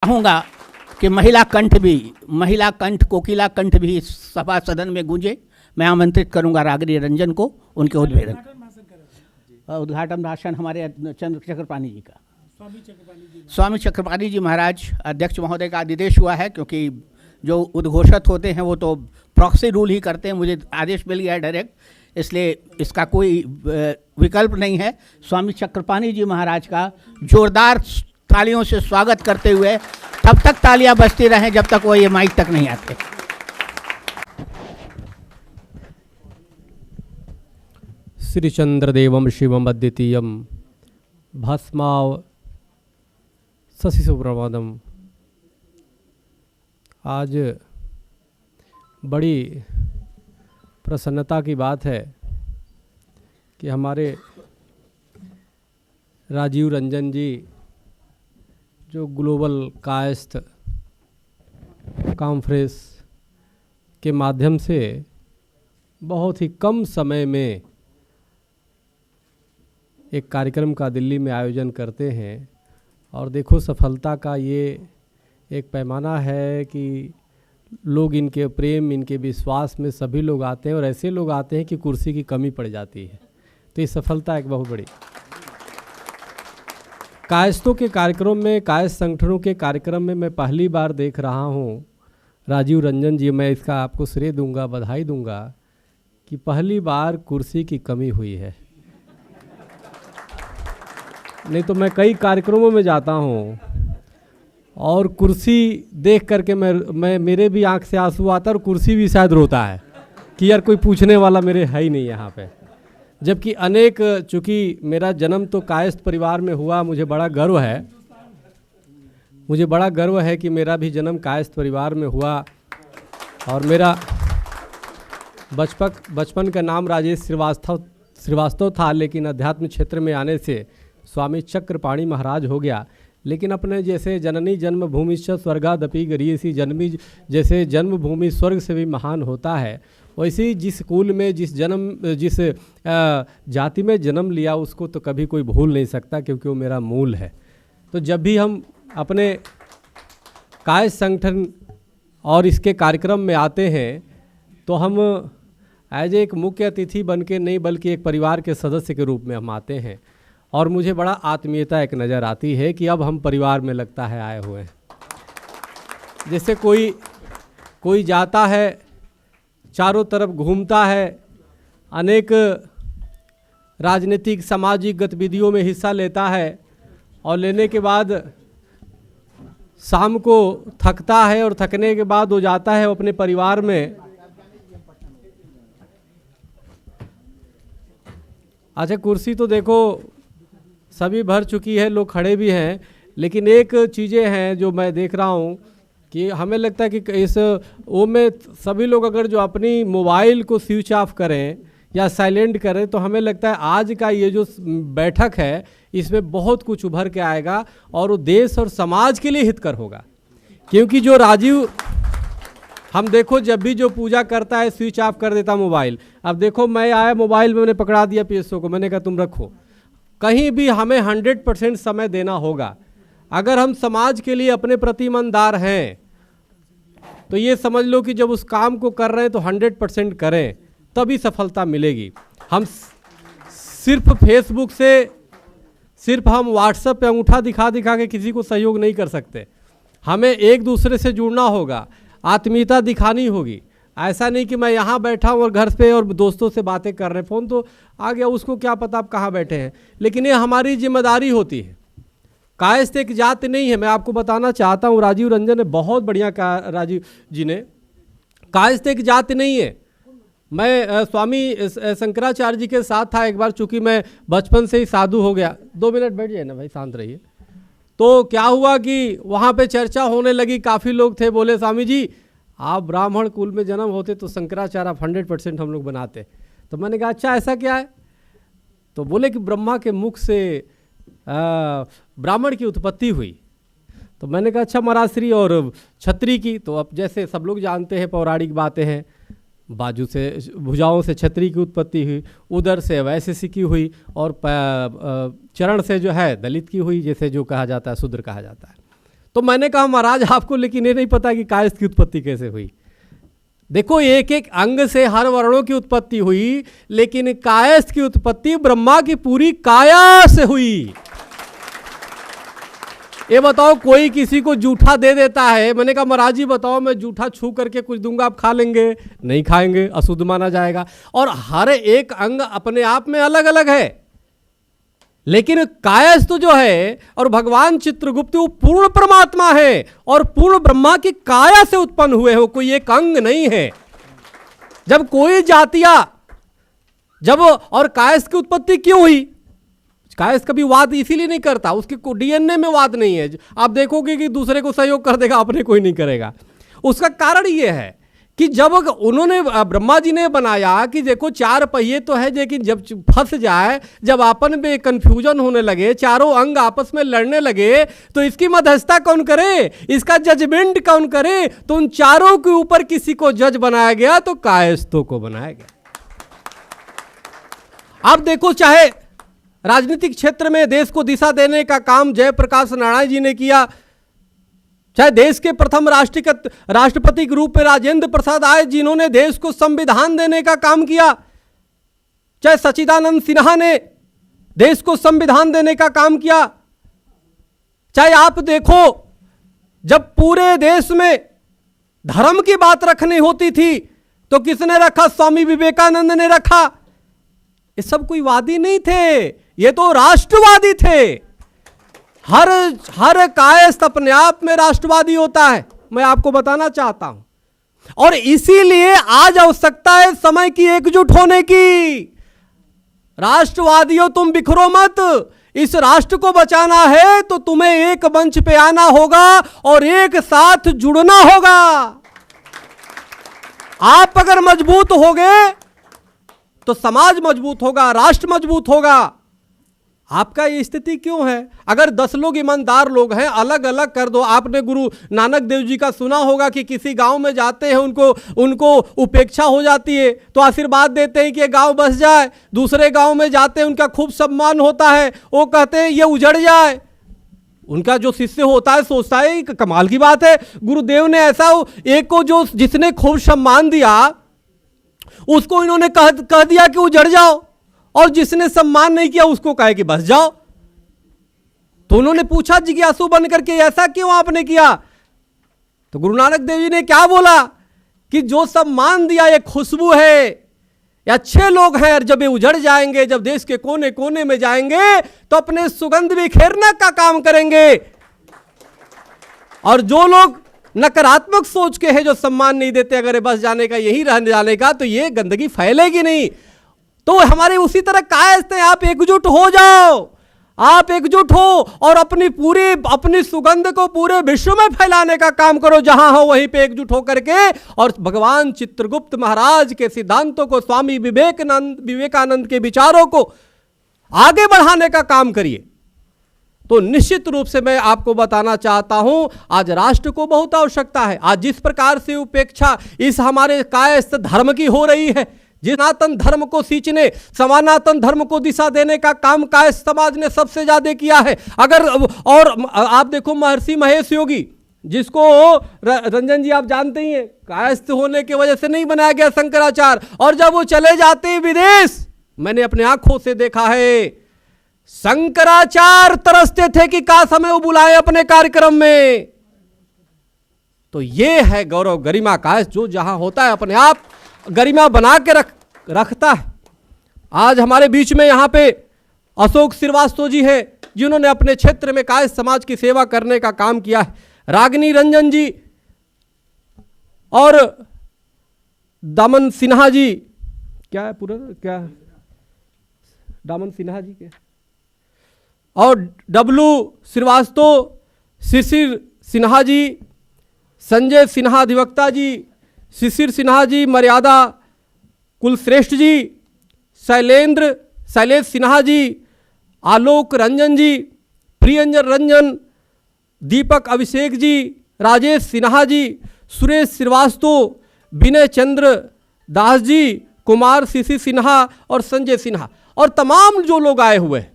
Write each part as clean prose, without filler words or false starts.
चाहूँगा कि महिला कंठ कोकिला कंठ भी इस सभा सदन में गूंजे। मैं आमंत्रित करूँगा रागिनी रंजन को उनके उद्घाटन भाषण हमारे चक्रपाणी जी का। स्वामी चक्रपाणी जी महाराज अध्यक्ष महोदय का आदेश हुआ है, क्योंकि जो उद्घोषक होते हैं वो तो प्रॉक्सी रूल ही करते हैं, मुझे आदेश मिल गया है डायरेक्ट, इसलिए इसका कोई विकल्प नहीं है। स्वामी चक्रपाणी जी महाराज का जोरदार तालियों से स्वागत करते हुए तब तक तालियां बजती रहें जब तक वो ये माइक तक नहीं आते। श्री चंद्रदेवम शिवम अद्वितीयम भस्माव शशि सुब्रमण्यम। आज बड़ी प्रसन्नता की बात है कि हमारे राजीव रंजन जी जो ग्लोबल कायस्थ कॉन्फ्रेंस के माध्यम से बहुत ही कम समय में एक कार्यक्रम का दिल्ली में आयोजन करते हैं। और देखो सफलता का ये एक पैमाना है कि लोग इनके प्रेम, इनके विश्वास में सभी लोग आते हैं, और ऐसे लोग आते हैं कि कुर्सी की कमी पड़ जाती है। तो ये सफलता एक बहुत बड़ी कायस्थों के कार्यक्रम में, कायस्थ संगठनों के कार्यक्रम में मैं पहली बार देख रहा हूँ राजीव रंजन जी, मैं इसका आपको श्रेय दूंगा, बधाई दूंगा कि पहली बार कुर्सी की कमी हुई है। नहीं तो मैं कई कार्यक्रमों में जाता हूँ और कुर्सी देख करके मैं मेरे भी आंख से आंसू आता है और कुर्सी भी शायद रोता है कि यार कोई पूछने वाला मेरे है ही नहीं यहाँ पे। जबकि चूँकि मेरा जन्म तो कायस्थ परिवार में हुआ, मुझे बड़ा गर्व है कि मेरा भी जन्म कायस्थ परिवार में हुआ। और मेरा बचपन का नाम राजेश श्रीवास्तव था, लेकिन अध्यात्म क्षेत्र में आने से स्वामी चक्रपाणी महाराज हो गया। लेकिन अपने जैसे जननी जन्मभूमि स्वर्गादपि गरीयसी जन्मी, जैसे जन्मभूमि स्वर्ग से भी महान होता है, वैसे ही जिस कुल में जिस जाति में जन्म लिया उसको तो कभी कोई भूल नहीं सकता, क्योंकि वो मेरा मूल है। तो जब भी हम अपने कायस्थ संगठन और इसके कार्यक्रम में आते हैं तो हम एज एक मुख्य अतिथि बन के नहीं, बल्कि एक परिवार के सदस्य के रूप में हम आते हैं। और मुझे बड़ा आत्मीयता एक नज़र आती है कि अब हम परिवार में लगता है आए हुए हैं। जैसे कोई जाता है, चारों तरफ घूमता है, अनेक राजनीतिक सामाजिक गतिविधियों में हिस्सा लेता है, और लेने के बाद शाम को थकता है, और थकने के बाद वो जाता है अपने परिवार में। अच्छा, कुर्सी तो देखो सभी भर चुकी है, लोग खड़े भी हैं, लेकिन एक चीज़ें हैं जो मैं देख रहा हूँ कि हमें लगता है कि इस वो में सभी लोग अगर जो अपनी मोबाइल को स्विच ऑफ करें या साइलेंट करें, तो हमें लगता है आज का ये जो बैठक है इसमें बहुत कुछ उभर के आएगा और वो देश और समाज के लिए हितकर होगा। क्योंकि जो राजीव, हम देखो जब भी जो पूजा करता है स्विच ऑफ कर देता मोबाइल। अब देखो मैं आया, मोबाइल में मैंने पकड़ा दिया पीएसओ को, मैंने कहा तुम रखो। कहीं भी हमें 100% समय देना होगा। अगर हम समाज के लिए अपने प्रति ईमानदार हैं तो ये समझ लो कि जब उस काम को कर रहे हैं तो 100% करें, तभी सफलता मिलेगी। हम सिर्फ फेसबुक से, सिर्फ हम व्हाट्सएप पे अंगूठा दिखा के किसी को सहयोग नहीं कर सकते। हमें एक दूसरे से जुड़ना होगा, आत्मीयता दिखानी होगी। ऐसा नहीं कि मैं यहाँ बैठा हूँ और घर पे और दोस्तों से बातें कर रहे हैं, फ़ोन तो आ गया, उसको क्या पता आप कहाँ बैठे हैं। लेकिन ये हमारी जिम्मेदारी होती है। कायस्थ एक जाति नहीं है। मैं आपको बताना चाहता हूँ, राजीव रंजन ने बहुत बढ़िया कहा, राजीव जी ने, कायस्थ एक जाति नहीं है। मैं स्वामी शंकराचार्य जी के साथ था एक बार, चूँकि मैं बचपन से ही साधु हो गया। 2 मिनट बैठ जाए ना भाई, शांत रहिए। तो क्या हुआ कि वहाँ पे चर्चा होने लगी, काफ़ी लोग थे, बोले स्वामी जी आप ब्राह्मण कुल में जन्म होते तो शंकराचार्य 100% हम लोग बनाते। तो मैंने कहा अच्छा ऐसा क्या है? तो बोले कि ब्रह्मा के मुख से ब्राह्मण की उत्पत्ति हुई। तो मैंने कहा अच्छा मराश्री और छत्री की, तो अब जैसे सब लोग जानते हैं पौराणिक बातें हैं, बाजू से भुजाओं से छत्री की उत्पत्ति हुई, उदर से वैश्य की हुई, और चरण से जो है दलित की हुई, जैसे जो कहा जाता है शूद्र कहा जाता है। तो मैंने कहा महाराज आपको लेकिन ये नहीं पता कि कायस्थ की उत्पत्ति कैसे हुई। देखो एक एक अंग से हर वर्णों की उत्पत्ति हुई, लेकिन कायस्थ की उत्पत्ति ब्रह्मा की पूरी काया से हुई। ये बताओ कोई किसी को जूठा दे देता है, मैंने कहा महाराज जी बताओ मैं जूठा छू करके कुछ दूंगा आप खा लेंगे? नहीं खाएंगे, अशुद्ध माना जाएगा। और हर एक अंग अपने आप में अलग अलग है, लेकिन कायस्थ जो है और भगवान चित्रगुप्त वो पूर्ण परमात्मा है और पूर्ण ब्रह्मा की काया से उत्पन्न हुए हो, कोई एक अंग नहीं है। जब कोई जातियां जब और कायस्थ की उत्पत्ति क्यों हुई? कायस्थ कभी वाद इसीलिए नहीं करता, उसके डीएनए में वाद नहीं है। आप देखोगे कि दूसरे को सहयोग कर देगा, अपने कोई नहीं करेगा। उसका कारण ये है कि जब उन्होंने ब्रह्मा जी ने बनाया कि देखो चार पहिए तो है, लेकिन जब फंस जाए, जब आपन में कंफ्यूजन होने लगे, चारों अंग आपस में लड़ने लगे, तो इसकी मध्यस्थता कौन करे, इसका जजमेंट कौन करे? तो उन चारों के ऊपर किसी को जज बनाया गया, तो कायस्थों को बनाया गया। आप देखो चाहे राजनीतिक क्षेत्र में देश को दिशा देने का काम जयप्रकाश नारायण जी ने किया, चाहे देश के प्रथम राष्ट्रपति के रूप में राजेंद्र प्रसाद आए जिन्होंने देश को संविधान देने का काम किया, चाहे सच्चिदानंद सिन्हा ने देश को संविधान देने का काम किया, चाहे आप देखो जब पूरे देश में धर्म की बात रखनी होती थी तो किसने रखा? स्वामी विवेकानंद ने रखा। ये सब कोई वादी नहीं थे, ये तो राष्ट्रवादी थे। हर कायस्थ अपने आप में राष्ट्रवादी होता है, मैं आपको बताना चाहता हूं। और इसीलिए आज आवश्यकता है समय की एकजुट होने की। राष्ट्रवादियों तुम बिखरो मत, इस राष्ट्र को बचाना है तो तुम्हें एक मंच पे आना होगा और एक साथ जुड़ना होगा। आप अगर मजबूत होगे तो समाज मजबूत होगा, राष्ट्र मजबूत होगा। आपका ये स्थिति क्यों है? अगर 10 लोग ईमानदार लोग हैं, अलग अलग कर दो। आपने गुरु नानक देव जी का सुना होगा कि किसी गांव में जाते हैं, उनको उपेक्षा हो जाती है तो आशीर्वाद देते हैं कि ये गांव बस जाए। दूसरे गांव में जाते हैं, उनका खूब सम्मान होता है, वो कहते हैं ये उजड़ जाए। उनका जो शिष्य होता है सोचता है कमाल की बात है, गुरुदेव ने ऐसा एक को जो जिसने खूब सम्मान दिया उसको इन्होंने कह दिया कि उजड़ जाओ, और जिसने सम्मान नहीं किया उसको कहे कि बस जाओ। तो उन्होंने पूछा जिज्ञासु बन करके ऐसा क्यों आपने किया? तो गुरु नानक देव जी ने क्या बोला कि जो सम्मान दिया ये खुशबू है, ये अच्छे लोग हैं, और जब ये उजड़ जाएंगे, जब देश के कोने कोने में जाएंगे तो अपने सुगंध बिखेरने का काम करेंगे। और जो लोग नकारात्मक सोच के हैं, जो सम्मान नहीं देते, अगर बस जाने का यही रहने जाने का, तो ये गंदगी फैलेगी नहीं। तो हमारे उसी तरह कायस्थ हैं, आप एकजुट हो जाओ, आप एकजुट हो और अपनी सुगंध को पूरे विश्व में फैलाने का काम करो। जहां हो वहीं पे एकजुट होकर के और भगवान चित्रगुप्त महाराज के सिद्धांतों को, स्वामी विवेकानंद के विचारों को आगे बढ़ाने का काम करिए। तो निश्चित रूप से मैं आपको बताना चाहता हूं, आज राष्ट्र को बहुत आवश्यकता है। आज जिस प्रकार से उपेक्षा इस हमारे कायस्थ धर्म की हो रही है, जिस सनातन धर्म को सींचने, समानातन धर्म को दिशा देने का काम कायस्थ समाज ने सबसे ज्यादा किया है। और आप देखो महर्षि महेश योगी, जिसको रंजन जी आप जानते ही हैं, कायस्थ होने की वजह से नहीं बनाया गया शंकराचार्य। और जब वो चले जाते हैं विदेश, मैंने अपने आंखों से देखा है, शंकराचार्य तरसते थे कि काश हमें वो बुलाए अपने कार्यक्रम में। तो ये है गौरव गरिमा कायस्थ, जो जहां होता है अपने आप गरिमा बना के रखता है। आज हमारे बीच में यहाँ पे अशोक श्रीवास्तव जी हैं, जिन्होंने अपने क्षेत्र में कायस्थ समाज की सेवा करने का काम किया है। रागिनी रंजन जी और दामन सिन्हा जी, क्या है पूरा, क्या दामन सिन्हा जी के, और डब्लू श्रीवास्तव, शिशिर सिन्हा जी, संजय सिन्हा अधिवक्ता जी, शिशिर सिन्हा जी, मर्यादा कुलश्रेष्ठ जी, शैलेश सिन्हा जी, आलोक रंजन जी, प्रियंजन रंजन, दीपक अभिषेक जी, राजेश सिन्हा जी, सुरेश श्रीवास्तव, विनय चंद्र दास जी, कुमार शिशिर सिन्हा और संजय सिन्हा, और तमाम जो लोग आए हुए हैं,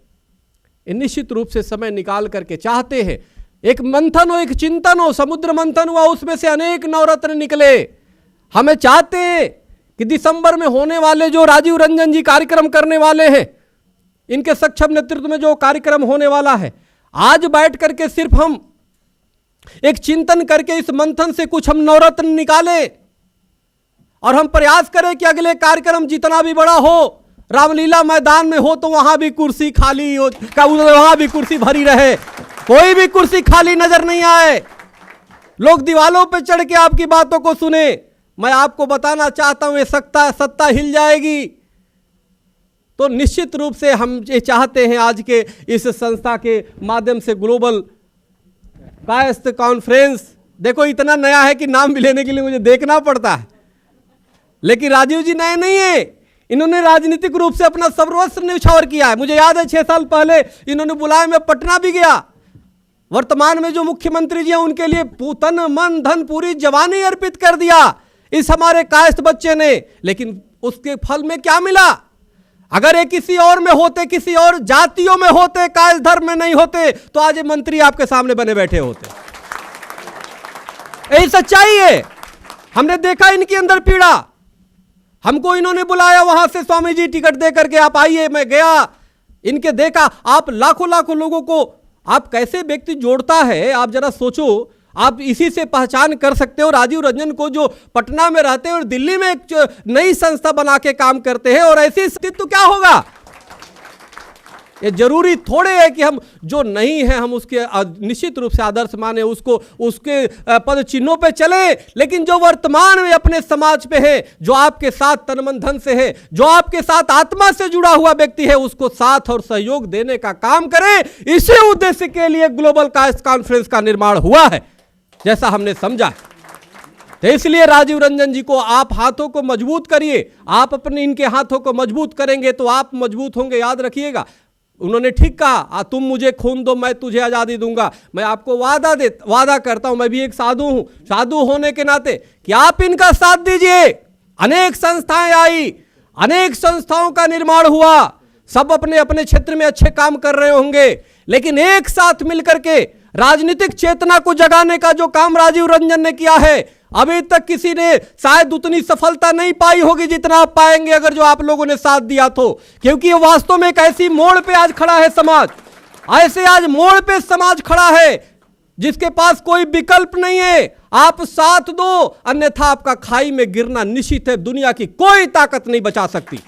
निश्चित रूप से समय निकाल करके चाहते हैं एक मंथन हो, एक चिंतन हो, समुद्र मंथन हुआ, उसमें से अनेक नवरत्न निकले। हमें चाहते हैं कि दिसंबर में होने वाले जो राजीव रंजन जी कार्यक्रम करने वाले हैं, इनके सक्षम नेतृत्व में जो कार्यक्रम होने वाला है, आज बैठ करके सिर्फ हम एक चिंतन करके इस मंथन से कुछ हम नवरत्न निकालें और हम प्रयास करें कि अगले कार्यक्रम जितना भी बड़ा हो, रामलीला मैदान में हो तो वहां भी कुर्सी खाली हो, वहां भी कुर्सी भरी रहे, कोई भी कुर्सी खाली नजर नहीं आए, लोग दीवालों पे चढ़ के आपकी बातों को सुने। मैं आपको बताना चाहता हूं, ये सत्ता हिल जाएगी। तो निश्चित रूप से हम ये चाहते हैं आज के इस संस्था के माध्यम से ग्लोबल कायस्थ कॉन्फ्रेंस, देखो इतना नया है कि नाम भी लेने के लिए मुझे देखना पड़ता है, लेकिन राजीव जी नए नहीं है, इन्होंने राजनीतिक रूप से अपना सर्वस्व न्यौछावर किया है। मुझे याद है 6 साल पहले इन्होंने बुलाया, मैं पटना भी गया। वर्तमान में जो मुख्यमंत्री जी हैं उनके लिए तन मन धन पूरी जवानी अर्पित कर दिया इस हमारे कायस्थ बच्चे ने, लेकिन उसके फल में क्या मिला? अगर ये किसी और में होते, किसी और जातियों में होते, कायस्थ धर्म में नहीं होते, तो आज ये मंत्री आपके सामने बने बैठे होते। यही सच्चाई है। हमने देखा इनके अंदर पीड़ा, हमको इन्होंने बुलाया वहां से, स्वामी जी टिकट दे करके आप आइए, मैं गया, इनके देखा। आप लाखों लाखों लोगों को आप कैसे व्यक्ति जोड़ता है, आप जरा सोचो। आप इसी से पहचान कर सकते हो राजीव रंजन को, जो पटना में रहते हैं और दिल्ली में एक नई संस्था बना के काम करते हैं, और ऐसी स्थिति तो क्या होगा। ये जरूरी थोड़े है कि हम जो नहीं है हम उसके निश्चित रूप से आदर्श माने, उसको उसके पद चिन्हों पे चले, लेकिन जो वर्तमान में अपने समाज पे है, जो आपके साथ तन मन धन से है, जो आपके साथ आत्मा से जुड़ा हुआ व्यक्ति है, उसको साथ और सहयोग देने का काम करें। इसी उद्देश्य के लिए ग्लोबल कायस्थ कॉन्फ्रेंस का निर्माण हुआ है, जैसा हमने समझा। तो इसलिए राजीव रंजन जी को आप हाथों को मजबूत करिए, आप अपने इनके हाथों को मजबूत करेंगे तो आप मजबूत होंगे। याद रखिएगा, उन्होंने ठीक कहा, तुम मुझे खून दो मैं तुझे आज़ादी दूंगा। मैं आपको वादा करता हूं, मैं भी एक साधु हूं, साधु होने के नाते कि आप इनका साथ दीजिए। अनेक संस्थाएं आई, अनेक संस्थाओं का निर्माण हुआ, सब अपने अपने क्षेत्र में अच्छे काम कर रहे होंगे, लेकिन एक साथ मिलकर के राजनीतिक चेतना को जगाने का जो काम राजीव रंजन ने किया है, अभी तक किसी ने शायद उतनी सफलता नहीं पाई होगी जितना आप पाएंगे अगर जो आप लोगों ने साथ दिया तो। क्योंकि ये वास्तव में एक ऐसी मोड़ पे आज खड़ा है समाज, ऐसे आज मोड़ पे समाज खड़ा है जिसके पास कोई विकल्प नहीं है। आप साथ दो, अन्यथा आपका खाई में गिरना निश्चित है। दुनिया की कोई ताकत नहीं बचा सकती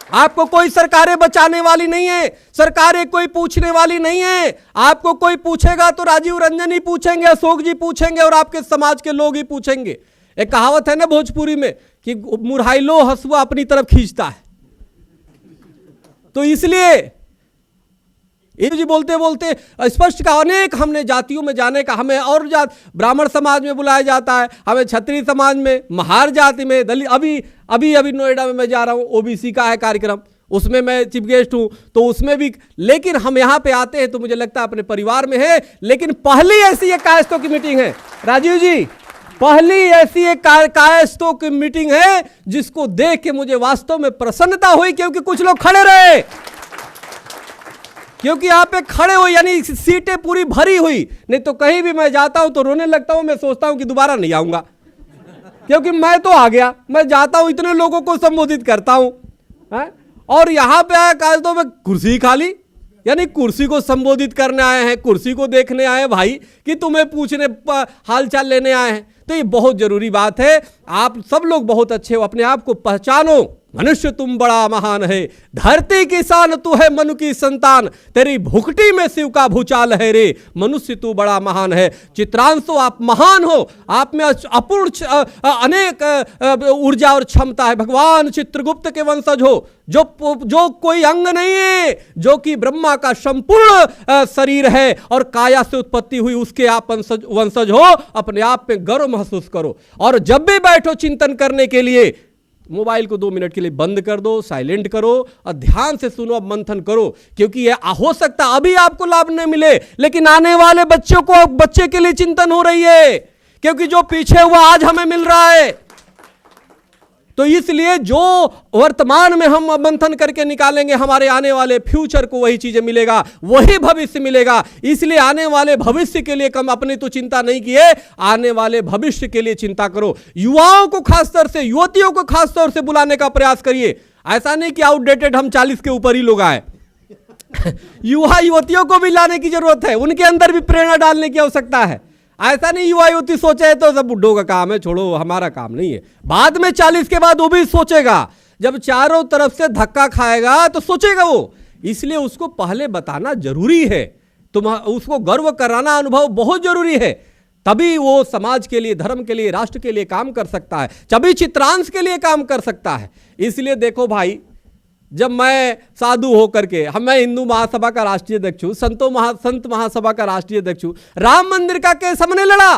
आपको, कोई सरकारें बचाने वाली नहीं है, सरकारें कोई पूछने वाली नहीं है। आपको कोई पूछेगा तो राजीव रंजन ही पूछेंगे, अशोक जी पूछेंगे और आपके समाज के लोग ही पूछेंगे। एक कहावत है ना भोजपुरी में कि मुरहाइलो हसुआ अपनी तरफ खींचता है। तो इसलिए जी बोलते बोलते स्पष्ट का अनेक हमने जातियों में जाने का, हमें और जात ब्राह्मण समाज में बुलाया जाता है, हमें क्षत्रिय समाज में, महार जाति में, दलित। अभी नोएडा में मैं जा रहा हूँ, ओबीसी का है कार्यक्रम, उसमें मैं चीफ गेस्ट हूँ, तो उसमें भी। लेकिन हम यहाँ पे आते हैं तो मुझे लगता है अपने परिवार में है। लेकिन पहली ऐसी एक कायस्थों की मीटिंग है राजीव जी, पहली ऐसी एक कायस्थों की मीटिंग है जिसको देख के मुझे वास्तव में प्रसन्नता हुई, क्योंकि कुछ लोग खड़े रहे, क्योंकि यहाँ पे खड़े हो, यानी सीटें पूरी भरी हुई। नहीं तो कहीं भी मैं जाता हूं तो रोने लगता हूं, मैं सोचता हूं कि दोबारा नहीं आऊंगा, क्योंकि मैं तो आ गया, मैं जाता हूं इतने लोगों को संबोधित करता हूं, और यहां पे आया काज तो मैं कुर्सी खाली, यानी कुर्सी को संबोधित करने आए हैं, कुर्सी को देखने आए हैं भाई, कि तुम्हें पूछने हालचाल लेने आए हैं। तो ये बहुत जरूरी बात है। आप सब लोग बहुत अच्छे हो, अपने आप को पहचानो। मनुष्य तुम बड़ा महान है, धरती की शान तू है मनु की संतान, तेरी भुखटी में शिव का भूचाल है रे, मनुष्य तू बड़ा महान है। चित्रांशो आप महान हो, आप में अपूर्ण अनेक ऊर्जा और क्षमता है। भगवान चित्रगुप्त के वंशज हो, जो कोई अंग नहीं है, जो कि ब्रह्मा का संपूर्ण शरीर है और काया से उत्पत्ति हुई, उसके आप वंशज हो। अपने आप में गर्व महसूस करो, और जब भी बैठो चिंतन करने के लिए मोबाइल को 2 मिनट के लिए बंद कर दो, साइलेंट करो और ध्यान से सुनो, अब मंथन करो। क्योंकि ये हो सकता अभी आपको लाभ नहीं मिले, लेकिन आने वाले बच्चे के लिए चिंतन हो रही है, क्योंकि जो पीछे हुआ आज हमें मिल रहा है। तो इसलिए जो वर्तमान में हम मंथन करके निकालेंगे, हमारे आने वाले फ्यूचर को वही चीजें मिलेगा, वही भविष्य मिलेगा। इसलिए आने वाले भविष्य के लिए कम अपनी तो चिंता नहीं किए, आने वाले भविष्य के लिए चिंता करो। युवाओं को खासतौर से, युवतियों को खासतौर से बुलाने का प्रयास करिए। ऐसा नहीं कि आउटडेटेड हम 40 के ऊपर ही लोग आए। युवा युवतियों को भी लाने की जरूरत है, उनके अंदर भी प्रेरणा डालने की आवश्यकता है। ऐसा नहीं युवा युवती सोचे तो सब बुड्ढों का काम है, छोड़ो हमारा काम नहीं है। बाद में 40 के बाद वो भी सोचेगा, जब चारों तरफ से धक्का खाएगा तो सोचेगा वो। इसलिए उसको पहले बताना जरूरी है, तुम उसको गर्व कराना अनुभव बहुत जरूरी है, तभी वो समाज के लिए, धर्म के लिए, राष्ट्र के लिए काम कर सकता है, तभी चित्रांश के लिए काम कर सकता है। इसलिए देखो भाई, जब मैं साधु होकर के, मैं हिंदू महासभा का राष्ट्रीय अध्यक्ष हूं, संत महासभा का राष्ट्रीय अध्यक्ष हूं, राम मंदिर का केस हमने लड़ा।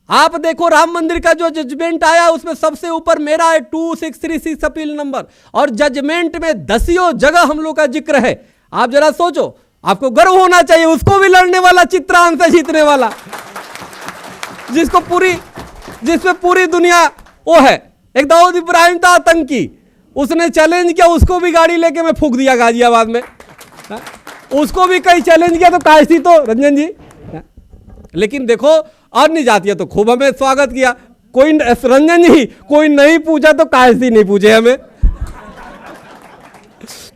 आप देखो राम मंदिर का जो जजमेंट आया उसमें सबसे ऊपर मेरा है 2636 अपील नंबर, और जजमेंट में 10 जगह हम लोग का जिक्र है। आप जरा सोचो, आपको गर्व होना चाहिए। उसको भी लड़ने वाला चित्रांश है, जीतने वाला, जिसमें पूरी दुनिया वो है। एक दाऊद इब्राहिम था आतंकी, उसने चैलेंज किया, उसको भी गाड़ी लेके मैं फूंक दिया गाजियाबाद में। उसको भी कई चैलेंज किया तो कायस्थी तो रंजन जी। लेकिन देखो अन्य जातियां तो खूब हमें स्वागत किया, कोई रंजन जी कोई नहीं पूछा तो कायस्थी नहीं पूछे हमें।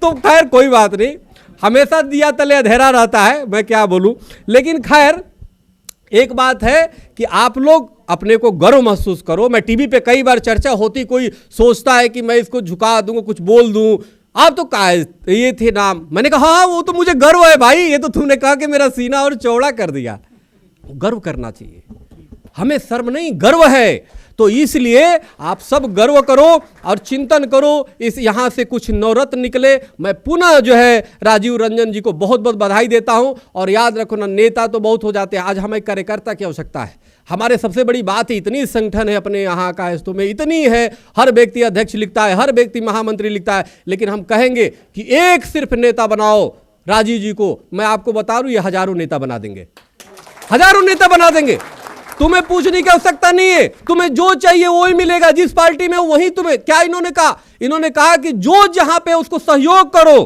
तो खैर कोई बात नहीं, हमेशा दिया तले अंधेरा रहता है, मैं क्या बोलूं। लेकिन खैर एक बात है कि आप लोग अपने को गर्व महसूस करो। मैं टीवी पे कई बार चर्चा होती, कोई सोचता है कि मैं इसको झुका दूंगा, कुछ बोल दूं, आप तो ये थे नाम। मैंने कहा हाँ वो तो मुझे गर्व है भाई, ये तो तूने कहा कि मेरा सीना और चौड़ा कर दिया। गर्व करना चाहिए, हमें शर्म नहीं, गर्व है। तो इसलिए आप सब गर्व करो और चिंतन करो, इस यहाँ से कुछ नवरत्न निकले। मैं पुनः जो है राजीव रंजन जी को बहुत बहुत बधाई देता हूँ। और याद रखो ना, नेता तो बहुत हो जाते हैं, आज हमें कार्यकर्ता की आवश्यकता है। हमारे सबसे बड़ी बात है, इतनी संगठन है अपने यहाँ का हिस्सों में, इतनी है, हर व्यक्ति अध्यक्ष लिखता है, हर व्यक्ति महामंत्री लिखता है, लेकिन हम कहेंगे कि एक सिर्फ नेता बनाओ राजीव जी को। मैं आपको बता दूं, ये हजारों नेता बना देंगे, हजारों नेता बना देंगे। तुम्हें पूछने की आवश्यकता नहीं है, तुम्हें जो चाहिए वही मिलेगा, जिस पार्टी में हो वही तुम्हें। क्या इन्होंने कहा? इन्होंने कहा कि जो जहां पे उसको सहयोग करो।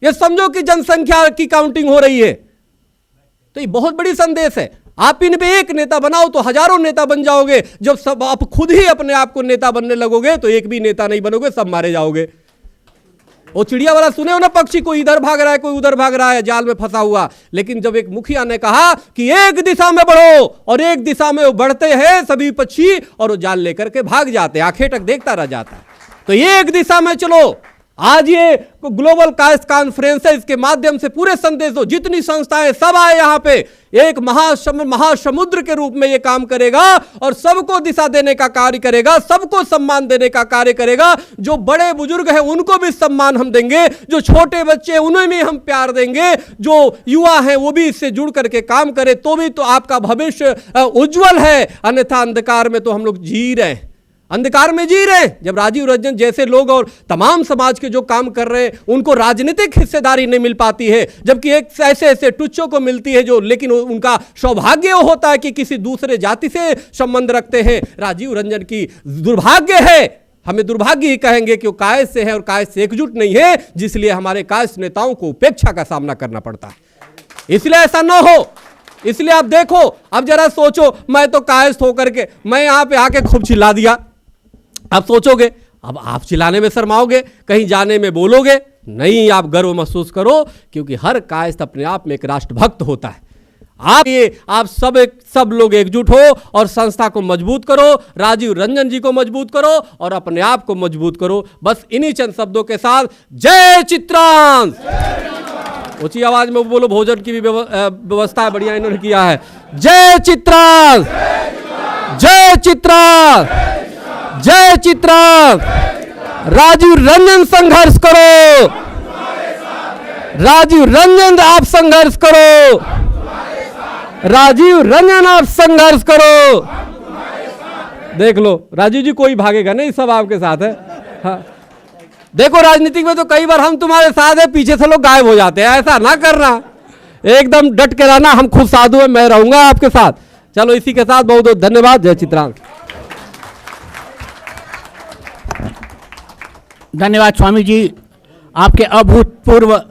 ये समझो कि जनसंख्या की काउंटिंग हो रही है, तो ये बहुत बड़ी संदेश है। आप इन पे एक नेता बनाओ तो हजारों नेता बन जाओगे। जब सब आप खुद ही अपने आप को नेता बनने लगोगे तो एक भी नेता नहीं बनोगे, सब मारे जाओगे। वो चिड़िया वाला सुने हो ना, पक्षी कोई इधर भाग रहा है कोई उधर भाग रहा है, जाल में फंसा हुआ। लेकिन जब एक मुखिया ने कहा कि एक दिशा में बढ़ो, और एक दिशा में वो बढ़ते हैं सभी पक्षी, और वो जाल लेकर के भाग जाते हैं, आंखें तक देखता रह जाता है। तो ये एक दिशा में चलो। आज ये ग्लोबल कास्ट कॉन्फ्रेंस है, इसके माध्यम से पूरे संदेश दो, जितनी संस्थाएं सब आए यहाँ पे, एक महासमुद्र के रूप में ये काम करेगा और सबको दिशा देने का कार्य करेगा, सबको सम्मान देने का कार्य करेगा। जो बड़े बुजुर्ग हैं उनको भी सम्मान हम देंगे, जो छोटे बच्चे हैं उन्हें भी हम प्यार देंगे, जो युवा हैं वो भी इससे जुड़ करके काम करे, तो भी तो आपका भविष्य उज्जवल है। अन्यथा अंधकार में तो हम लोग जी रहे हैं, अंधकार में जी रहे हैं। जब राजीव रंजन जैसे लोग और तमाम समाज के जो काम कर रहे हैं उनको राजनीतिक हिस्सेदारी नहीं मिल पाती है, जबकि एक ऐसे टुच्चों को मिलती है जो, लेकिन उनका सौभाग्य होता है कि किसी दूसरे जाति से संबंध रखते हैं। राजीव रंजन की दुर्भाग्य है, हमें दुर्भाग्य ही कहेंगे कि वो कायस्थ से है और कायस्थ से एकजुट नहीं है, जिसलिए हमारे कायस्थ नेताओं को उपेक्षा का सामना करना पड़ता है। इसलिए ऐसा ना हो। इसलिए आप देखो, अब जरा सोचो, मैं तो कायस्थ होकर के मैं यहां पे आके खूब चिल्ला दिया, आप सोचोगे, अब आप चिल्लाने में शर्माओगे, कहीं जाने में बोलोगे नहीं। आप गर्व महसूस करो, क्योंकि हर कायस्थ अपने आप में एक राष्ट्रभक्त होता है। आप सब लोग एकजुट हो और संस्था को मजबूत करो, राजीव रंजन जी को मजबूत करो और अपने आप को मजबूत करो। बस इन्हीं चंद शब्दों के साथ जय चित्रांश। ऊंची आवाज में बोलो, भोजन की भी व्यवस्था बढ़िया इन्होंने किया है। जय चित्रांश, जय चित्रांश, जय चित्रांश। राजीव रंजन संघर्ष करो, राजीव रंजन आप संघर्ष करो, राजीव रंजन आप संघर्ष करो। देख लो राजीव जी, कोई भागेगा नहीं, सब आपके साथ है। हाँ। देखो राजनीतिक में तो कई बार हम तुम्हारे साथ है, पीछे से लोग गायब हो जाते हैं, ऐसा ना करना, एकदम डट के रहना। हम खुद साधु हैं, मैं रहूंगा आपके साथ। चलो इसी के साथ बहुत बहुत धन्यवाद। जय चित्रांश। धन्यवाद स्वामी जी। आपके अभूतपूर्व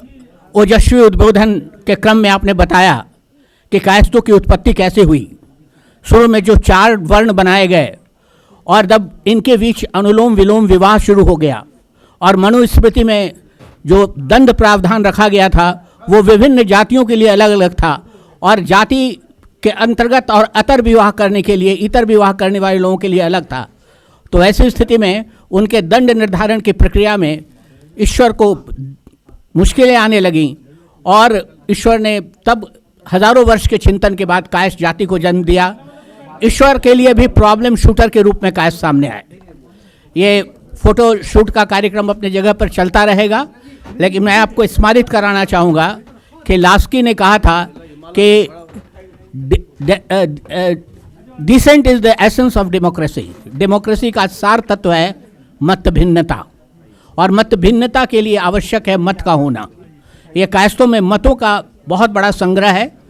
ओजस्वी उद्बोधन के क्रम में आपने बताया कि कायस्थों की उत्पत्ति कैसे हुई। शुरू में जो 4 वर्ण बनाए गए और जब इनके बीच अनुलोम विलोम विवाह शुरू हो गया और मनुस्मृति में जो दंड प्रावधान रखा गया था वो विभिन्न जातियों के लिए अलग अलग था और जाति के अंतर्गत और अतर विवाह करने के लिए, इतर विवाह करने वाले लोगों के लिए अलग था। तो ऐसी स्थिति में उनके दंड निर्धारण की प्रक्रिया में ईश्वर को मुश्किलें आने लगीं और ईश्वर ने तब हजारों वर्ष के चिंतन के बाद कायस्थ जाति को जन्म दिया। ईश्वर के लिए भी प्रॉब्लम शूटर के रूप में कायस्थ सामने आए। ये फोटो शूट का कार्यक्रम अपनी जगह पर चलता रहेगा, लेकिन मैं आपको स्मरित कराना चाहूँगा कि लास्की ने कहा था कि dissent is the essence of democracy. Democracy का सार तत्व है मत भिन्नता, और मत भिन्नता के लिए आवश्यक है मत का होना। ये कायस्थों में मतों का बहुत बड़ा संग्रह है।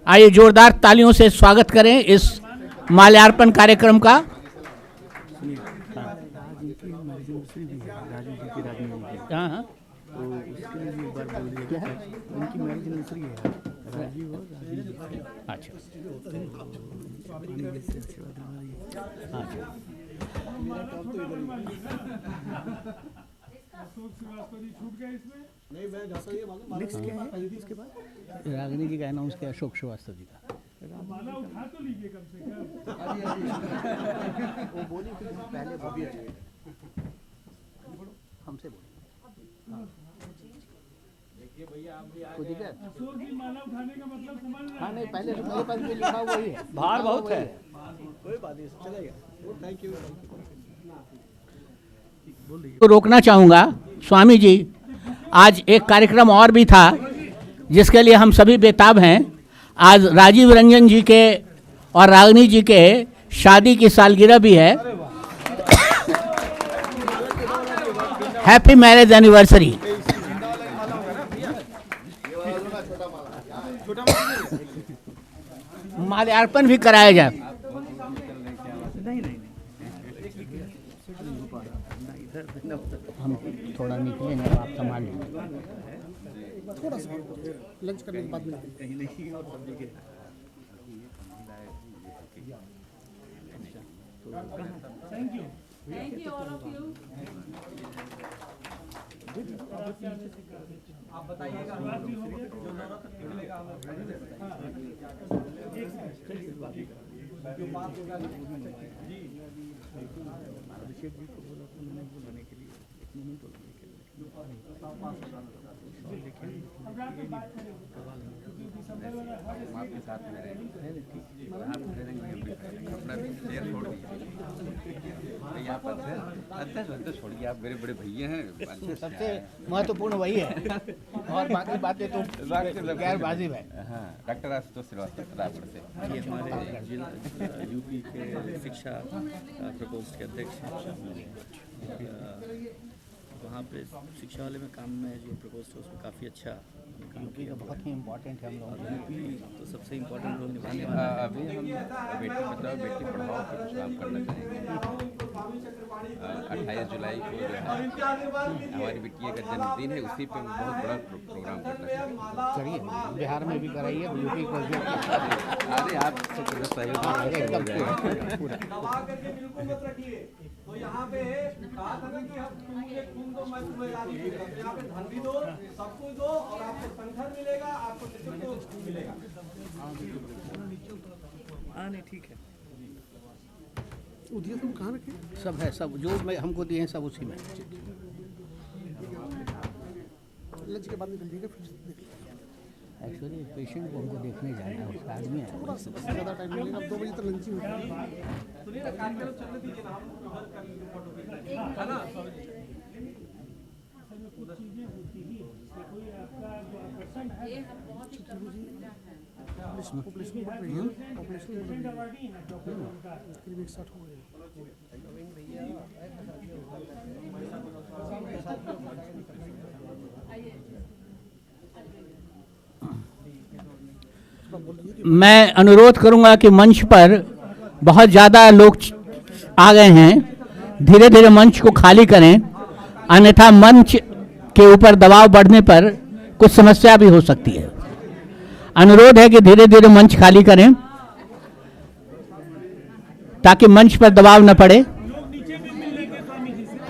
आइए जोरदार तालियों से स्वागत करें इस माल्यार्पण कार्यक्रम का। हाँ हाँ, अच्छा रागिनी जी का अनाउंस किया, अशोक श्रीवास्तव जी का। वो बोली पहले हमसे बोली हाँ नहीं, पहले तो मेरे पास भी लिखा हुआ ही है, भार बहुत है। कोई बात नहीं, चलेगा। Thank you. तो रोकना चाहूँगा स्वामी जी, आज एक कार्यक्रम और भी था जिसके लिए हम सभी बेताब हैं। आज राजीव रंजन जी के और रागिनी जी के शादी की सालगिरह भी है। Happy marriage anniversary. माल्यार्पण भी कराया जाए। हम थोड़ा निकलेंगे, आप संभाल लीजिए। थोड़ा सा लंच करने के बाद में कहीं नहीं और सब जगह। Thank you all of you. आप बताइएगा अभिषेक जी को बोला उन्होंने बुलाने के लिए एक मोमेंट आपके साथ में छोड़िए, आप मेरे बड़े भैया हैं। सबसे महत्वपूर्ण वही है और बाकी बातें तो गैरबाजी है। हाँ, डॉक्टर आशुतोष श्रीवास्तव रायपुर से ये हमारे यूपी के शिक्षा प्रकोष्ठ के अध्यक्ष हैं। वहाँ पे शिक्षा वाले में काम में जो प्रकोष्ठ है उसमें काफ़ी अच्छा काम किया। बहुत ही इम्पोर्टेंट है हम लोग यूपी तो सबसे इम्पोर्टेंट रोल निभाने वाला है। अभी हम बेटी बचाओ बेटी पढ़ाओ पर कुछ काम करना चाहेंगे। 28 जुलाई को जो है हमारी बिटिया का जन्मदिन है, उसी पे बहुत बड़ा प्रोग्राम करना चाहेंगे। चलिए बिहार में भी कराइए, यूपी को भी। अरे आप सब सहयोग पूरा। तो यहाँ पे कहा था ना कि हम मुझे खून दो मैं तुम्हें याद करूंगा। यहाँ पे धन भी दो, सब कुछ दो और आपको संगठन मिलेगा, आपको नेतृत्व मिलेगा। हाँ नहीं ठीक है। उद्योग तुम कहाँ रखे? सब है, सब जो मैं हमको दिए हैं सब उसी में। लंच के बाद निकलिएगा फिर। एक्चुअली पेशेंट को हमको देखने जाना है, उसका आदमी है। थोड़ा ज़्यादा टाइम मिलेगा, 2 बजे तक लंच ही होगा। सुनिए ना, कार्यक्रम चलने दीजिए ना, हम हल कर लेंगे फोटो है ना। कुछ चीज़ें होती ही कोई आपका जो आकर्षण है ये बहुत ही पॉपुलेशन बढ़ रही है। पॉपुलेशन अवार्डी है डॉक्टर उनका करीब 61 हो गए। मैं अनुरोध करूंगा कि मंच पर बहुत ज़्यादा लोग आ गए हैं, धीरे धीरे मंच को खाली करें, अन्यथा मंच के ऊपर दबाव बढ़ने पर कुछ समस्या भी हो सकती है। अनुरोध है कि धीरे धीरे मंच खाली करें ताकि मंच पर दबाव न पड़े।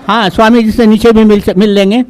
हाँ, स्वामी जी से नीचे भी मिल लेंगे।